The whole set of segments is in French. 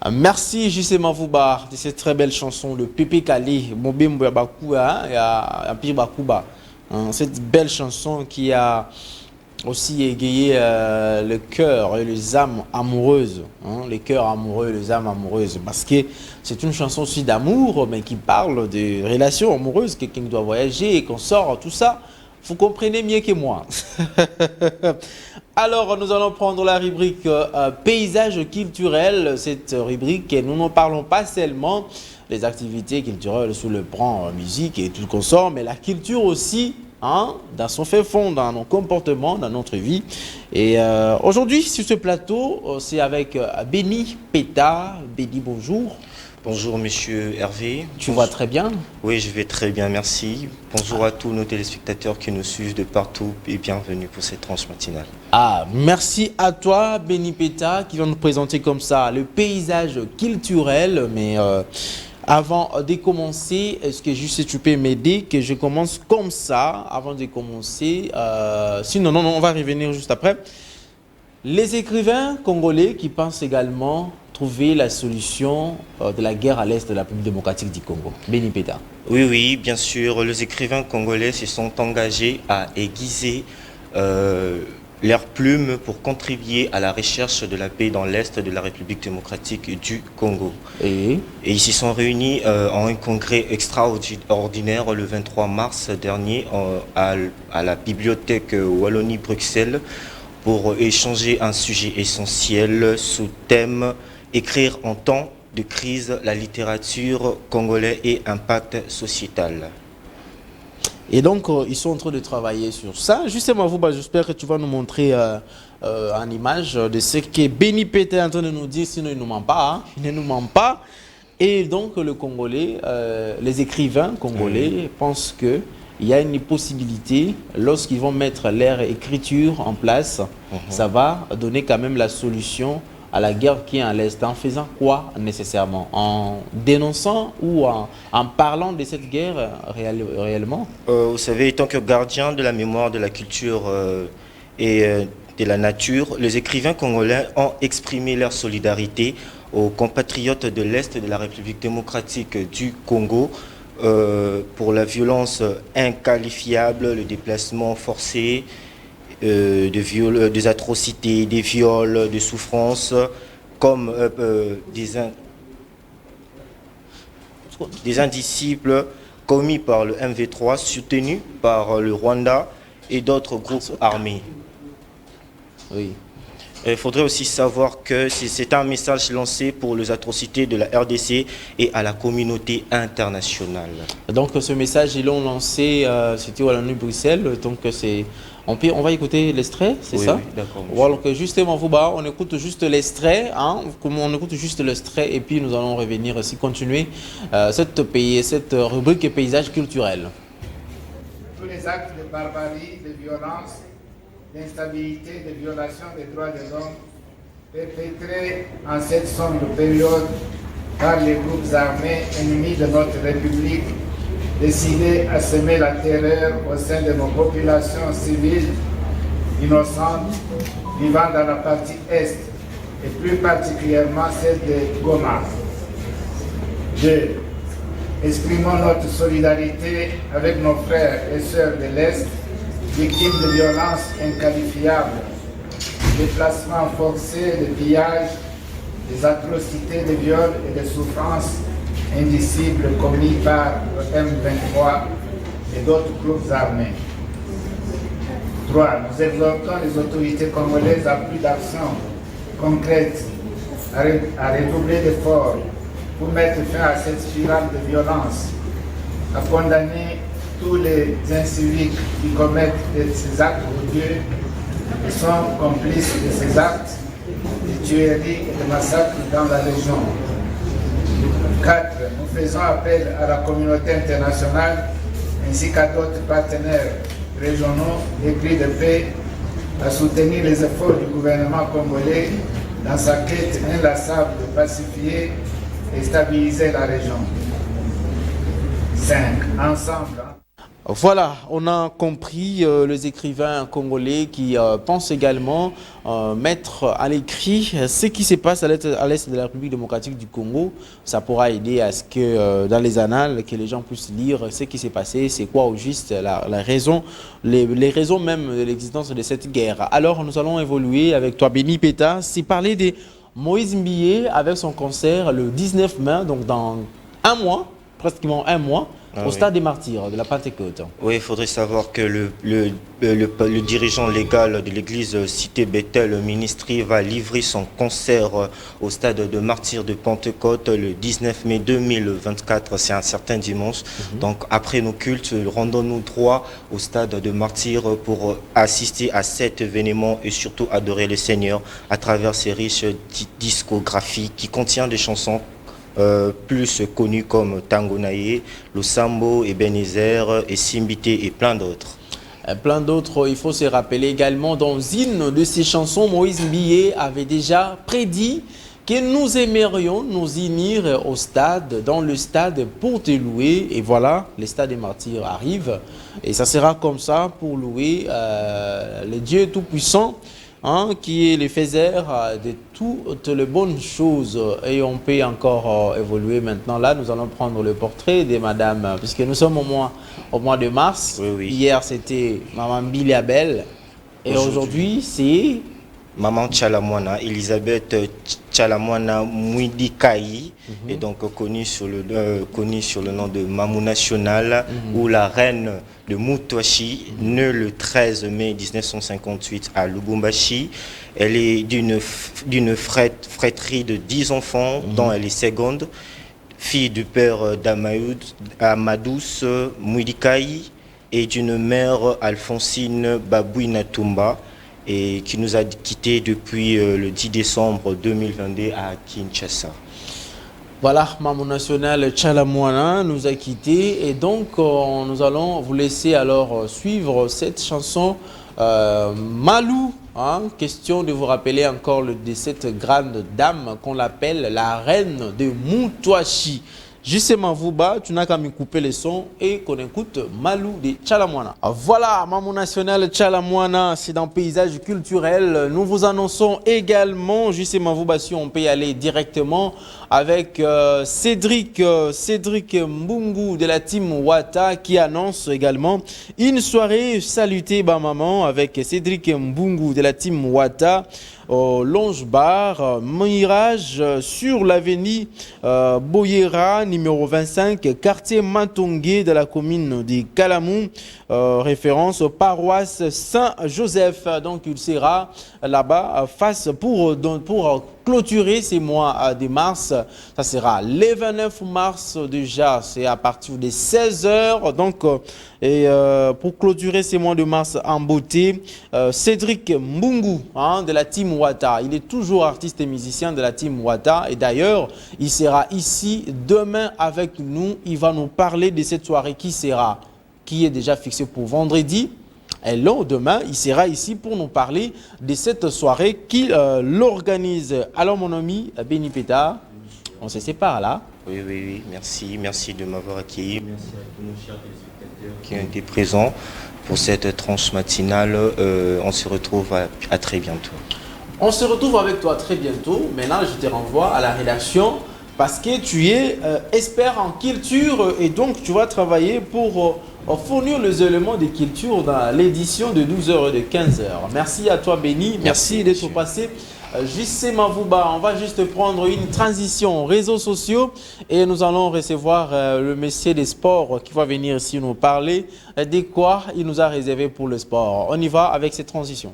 Merci JC Mavouba de cette très belle chanson de Pépé Kali, Mobim Bakouba et Api Bakouba. Cette belle chanson qui a aussi égayé le cœur et les âmes amoureuses, les cœurs amoureux et les âmes amoureuses, parce que c'est une chanson aussi d'amour, mais qui parle de relations amoureuses, quelqu'un qui doit voyager et qu'on sort, tout ça. Vous comprenez mieux que moi. Alors, nous allons prendre la rubrique paysage culturel. Cette rubrique, nous n'en parlons pas seulement des activités culturelles sous le plan musique et tout le consort, mais la culture aussi, dans son fait fond, dans nos comportements, dans notre vie. Et aujourd'hui, sur ce plateau, c'est avec Benny Peta. Benny, bonjour. Bonjour Monsieur Hervé. Tu vas très bien? Oui, je vais très bien, merci. Bonjour à tous nos téléspectateurs qui nous suivent de partout et bienvenue pour cette tranche matinale. Merci à toi Benny Peta qui vient nous présenter comme ça le paysage culturel. Mais avant de commencer, est-ce que juste tu peux m'aider que je commence comme ça avant de commencer sinon, non, on va revenir juste après. Les écrivains congolais qui pensent également trouver la solution de la guerre à l'est de la République démocratique du Congo. Benny Peta. Oui, bien sûr. Les écrivains congolais se sont engagés à aiguiser leurs plumes pour contribuer à la recherche de la paix dans l'est de la République démocratique du Congo. Et ils se sont réunis en un congrès extraordinaire le 23 mars dernier à la bibliothèque Wallonie-Bruxelles pour échanger un sujet essentiel sous thème « Écrire en temps de crise, la littérature congolaise et impact sociétal ». Et donc, ils sont en train de travailler sur ça. Justement, j'espère que tu vas nous montrer en image de ce que Benny Peta est en train de nous dire, sinon il ne nous ment pas. Il ne nous ment pas. Et donc, le Congolais, les écrivains congolais pensent que il y a une possibilité, lorsqu'ils vont mettre leur écriture en place, ça va donner quand même la solution à la guerre qui est à l'Est. En faisant quoi nécessairement? En dénonçant ou en parlant de cette guerre réellement? Vous savez, en tant que gardien de la mémoire, de la culture et de la nature, les écrivains congolais ont exprimé leur solidarité aux compatriotes de l'Est de la République démocratique du Congo, pour la violence inqualifiable, le déplacement forcé, des atrocités, des viols, des souffrances, comme des indisciples commis par le MV3, soutenus par le Rwanda et d'autres groupes armés. Oui. Il faudrait aussi savoir que c'est un message lancé pour les atrocités de la RDC et à la communauté internationale. Donc ce message, ils l'ont lancé, c'était à l'ONU Bruxelles, donc on va écouter l'extrait, c'est ça? Oui, d'accord. Voilà, que justement, on écoute juste l'extrait, on écoute juste l'extrait et puis nous allons revenir aussi, continuer cette rubrique paysage culturel. Tous les actes de barbarie, de violence, d'instabilité, de violation des droits de l'homme perpétrés en cette sombre période par les groupes armés ennemis de notre République, décidés à semer la terreur au sein de nos populations civiles innocentes vivant dans la partie Est et plus particulièrement celle de Goma. 2. Exprimons notre solidarité avec nos frères et sœurs de l'Est, victimes de violences inqualifiables, déplacements forcés, de pillages, des atrocités, de viols et de souffrances indicibles commis par le M23 et d'autres groupes armés. 3. Nous exhortons les autorités congolaises à plus d'actions concrètes, à redoubler d'efforts pour mettre fin à cette spirale de violence, à condamner tous les inciviques qui commettent ces actes odieux et sont complices de ces actes de tueries et de massacres dans la région. 4. Nous faisons appel à la communauté internationale ainsi qu'à d'autres partenaires régionaux et cris de paix à soutenir les efforts du gouvernement congolais dans sa quête inlassable de pacifier et stabiliser la région. 5. Ensemble. Voilà, on a compris les écrivains congolais qui pensent également mettre à l'écrit ce qui se passe à l'est de la République démocratique du Congo. Ça pourra aider à ce que dans les annales, que les gens puissent lire ce qui s'est passé, c'est quoi au juste la raison, les raisons même de l'existence de cette guerre. Alors nous allons évoluer avec toi, Béni Péta, c'est parler de Moïse Mbié avec son concert le 19 mai, donc dans un mois, pratiquement un mois. Au stade des Martyrs de la Pentecôte. Oui, il faudrait savoir que le dirigeant légal de l'église Cité Bethel, le ministry, va livrer son concert au stade de Martyrs de Pentecôte le 19 mai 2024, c'est un certain dimanche. Donc après nos cultes, rendons-nous droit au stade de Martyrs pour assister à cet événement et surtout adorer le Seigneur à travers ses riches discographies qui contient des chansons plus connus comme Tangonaye, Losambo, Ebenezer et Simbité et plein d'autres. Plein d'autres, il faut se rappeler également dans une de ses chansons, Moïse Mbié avait déjà prédit que nous aimerions nous unir au stade, dans le stade pour te louer. Et voilà, le stade des Martyrs arrive et ça sera comme ça pour louer le Dieu Tout-Puissant. Qui est le faiseur de toutes les bonnes choses. Et on peut encore évoluer maintenant. Là, nous allons prendre le portrait de madame, puisque nous sommes au mois de mars. Oui. Hier, c'était maman Billy Abel. Et aujourd'hui, c'est... Maman Tchalamwana, Elisabeth Tchalamwana Mouidikaï, et donc connue sur le nom de Mamou National, ou la reine de Moutouachi, née le 13 mai 1958 à Lubumbashi. Elle est d'une fratrie de 10 enfants, dont elle est seconde, fille du père d'Amadous Mouidikaï et d'une mère Alphonsine Babouinatumba, et qui nous a quittés depuis le 10 décembre 2022 à Kinshasa. Voilà, Mamou National Tchalamwana nous a quittés et donc nous allons vous laisser alors suivre cette chanson Malou. Question de vous rappeler encore de cette grande dame qu'on appelle la reine de Moutouachi. Justement, Vouba, tu n'as qu'à me couper les sons et qu'on écoute Malou de Tchalamwana. Voilà, Mamou National Tchalamwana, c'est dans Paysage culturel. Nous vous annonçons également, justement, Vouba, si on peut y aller directement avec Cédric Mbungu de la team Wata qui annonce également une soirée salutée maman avec Cédric Mbungu de la team Wata. Au Longe Bar, Mirage sur l'avenue Boyera, numéro 25, quartier Matongé de la commune de Kalamou, référence paroisse Saint-Joseph. Donc il sera là-bas face pour clôturer ces mois de mars. Ça sera le 29 mars déjà, c'est à partir de 16 h. Donc, pour clôturer ces mois de mars en beauté, Cédric Mbungu de la team Wata. Il est toujours artiste et musicien de la team Wata. Et d'ailleurs, il sera ici demain avec nous. Il va nous parler de cette soirée qui est déjà fixée pour vendredi. Et là, demain, il sera ici pour nous parler de cette soirée qu'il l'organise. Alors, mon ami Béni Péta, on se sépare là. Oui, merci de m'avoir accueilli. Merci à tous nos chers téléspectateurs qui ont été présents pour cette tranche matinale. On se retrouve à très bientôt. On se retrouve avec toi très bientôt. Maintenant, je te renvoie à la rédaction parce que tu es expert en culture et donc tu vas travailler pour fournir les éléments de culture dans l'édition de 12 h et de 15 h. Merci à toi, Béni. Merci d'être passé. JC Mavouba, on va juste prendre une transition aux réseaux sociaux et nous allons recevoir le monsieur des sports qui va venir ici nous parler de quoi il nous a réservé pour le sport. On y va avec cette transition.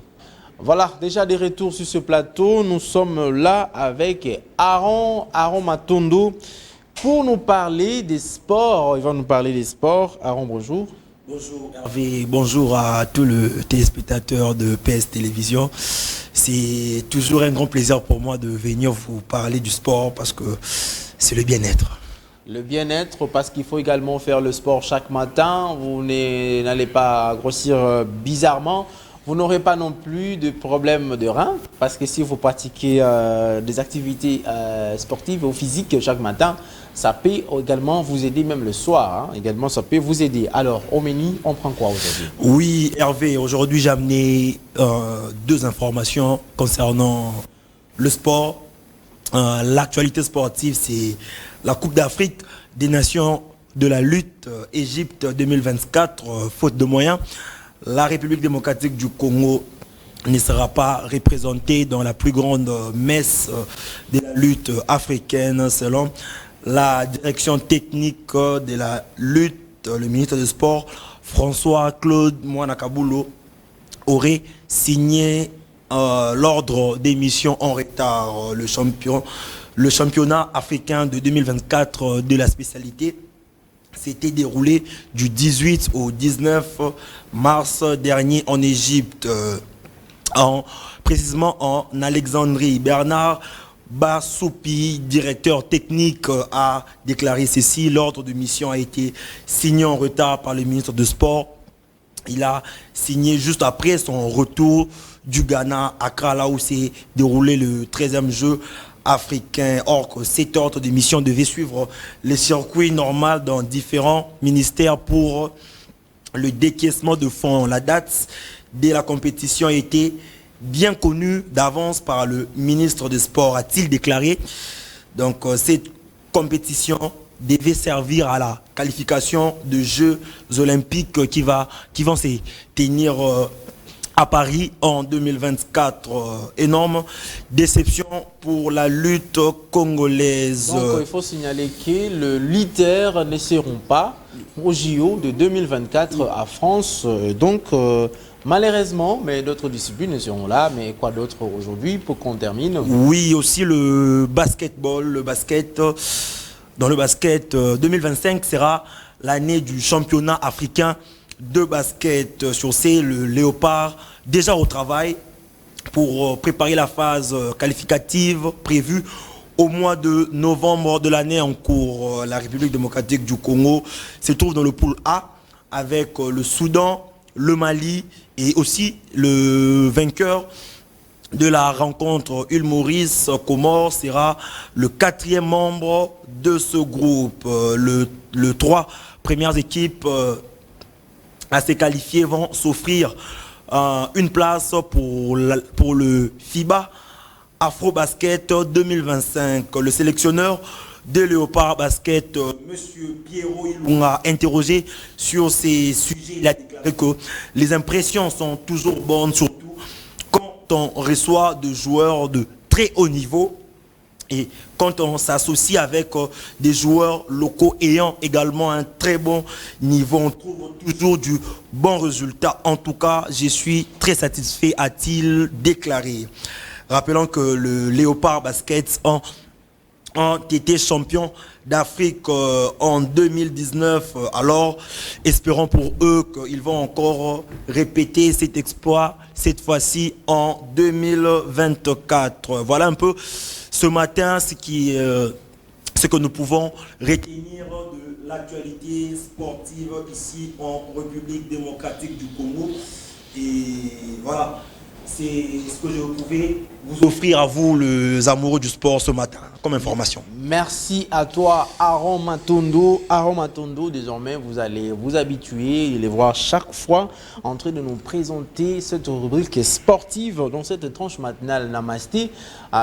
Voilà, déjà des retours sur ce plateau. Nous sommes là avec Aaron Matondo pour nous parler des sports. Il va nous parler des sports. Aaron, bonjour. Bonjour Hervé, bonjour à tous les téléspectateurs de PS Télévision. C'est toujours un grand plaisir pour moi de venir vous parler du sport parce que c'est le bien-être. Le bien-être parce qu'il faut également faire le sport chaque matin. Vous n'allez pas grossir bizarrement. vous n'aurez pas non plus de problème de rein, parce que si vous pratiquez des activités sportives ou physiques chaque matin, ça peut également vous aider, même le soir, hein, également ça peut vous aider. Alors, au menu, on prend quoi aujourd'hui? Oui, Hervé, aujourd'hui j'ai amené 2 informations concernant le sport. L'actualité sportive, c'est la Coupe d'Afrique des Nations de la lutte Égypte 2024, faute de moyens. La République démocratique du Congo ne sera pas représentée dans la plus grande messe de la lutte africaine selon la direction technique de la lutte, le ministre des Sports, François-Claude Mouanakabulo, aurait signé l'ordre d'émission en retard. Le championnat africain de 2024 de la spécialité s'était déroulé du 18 au 19 mars dernier en Égypte, précisément en Alexandrie. Bernard Bassoupi, directeur technique, a déclaré ceci: l'ordre de mission a été signé en retard par le ministre des Sports. Il a signé juste après son retour du Ghana, à Accra, là où s'est déroulé le 13e jeu africain. Or, cet ordre de mission devait suivre les circuits normaux dans différents ministères pour le décaissement de fonds. La date de la compétition a été bien connue d'avance par le ministre des Sports, a-t-il déclaré. Donc, cette compétition devait servir à la qualification de Jeux olympiques qui vont se tenir à Paris en 2024. Énorme déception pour la lutte congolaise. Donc, il faut signaler que le lutteurs ne seront pas au JO de 2024 à France. Donc, malheureusement, mais d'autres disciplines seront là. Mais quoi d'autre aujourd'hui pour qu'on termine? Oui, aussi le basketball. Dans le basket, 2025 sera l'année du championnat africain de basket. Sur ce, le Léopard déjà au travail pour préparer la phase qualificative prévue au mois de novembre de l'année en cours. La République démocratique du Congo se trouve dans le pool A avec le Soudan, le Mali et aussi le vainqueur de la rencontre Île-Maurice Comores sera le 4e membre de ce groupe. Les 3 premières équipes à se qualifier vont s'offrir une place pour le FIBA Afro-Basket 2025. Le sélectionneur de Léopard Basket, M. Pierrot Ilunga, interrogé sur ces sujets, il a déclaré que les impressions sont toujours bonnes, surtout quand on reçoit des joueurs de très haut niveau et quand on s'associe avec des joueurs locaux ayant également un très bon niveau, on trouve toujours du bon résultat. En tout cas, je suis très satisfait, a-t-il déclaré. Rappelons que le Léopard Basket ont été champions d'Afrique en 2019. Alors, espérons pour eux qu'ils vont encore répéter cet exploit, cette fois-ci en 2024. Voilà un peu ce matin ce que nous pouvons retenir de l'actualité sportive ici en République démocratique du Congo. Et voilà, c'est ce que je pouvais vous offrir à vous, les amoureux du sport, ce matin, comme information. Merci à toi, Aaron Matondo. Aaron Matondo, désormais, vous allez vous habituer et les voir chaque fois en train de nous présenter cette rubrique sportive dans cette tranche matinale. Namasté,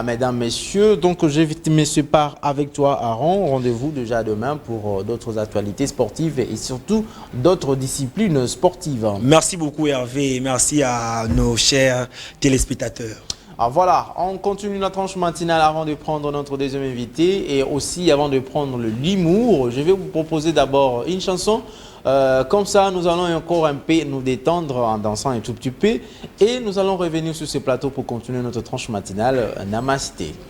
mesdames, messieurs. Donc, je me sépare avec toi, Aaron. Rendez-vous déjà demain pour d'autres actualités sportives et surtout d'autres disciplines sportives. Merci beaucoup, Hervé. Merci à nos chers téléspectateurs. Alors voilà, on continue la tranche matinale avant de prendre notre deuxième invité et aussi avant de prendre l'humour. Je vais vous proposer d'abord une chanson. Comme ça, nous allons encore un peu nous détendre en dansant un tout petit peu et nous allons revenir sur ce plateau pour continuer notre tranche matinale. Namasté.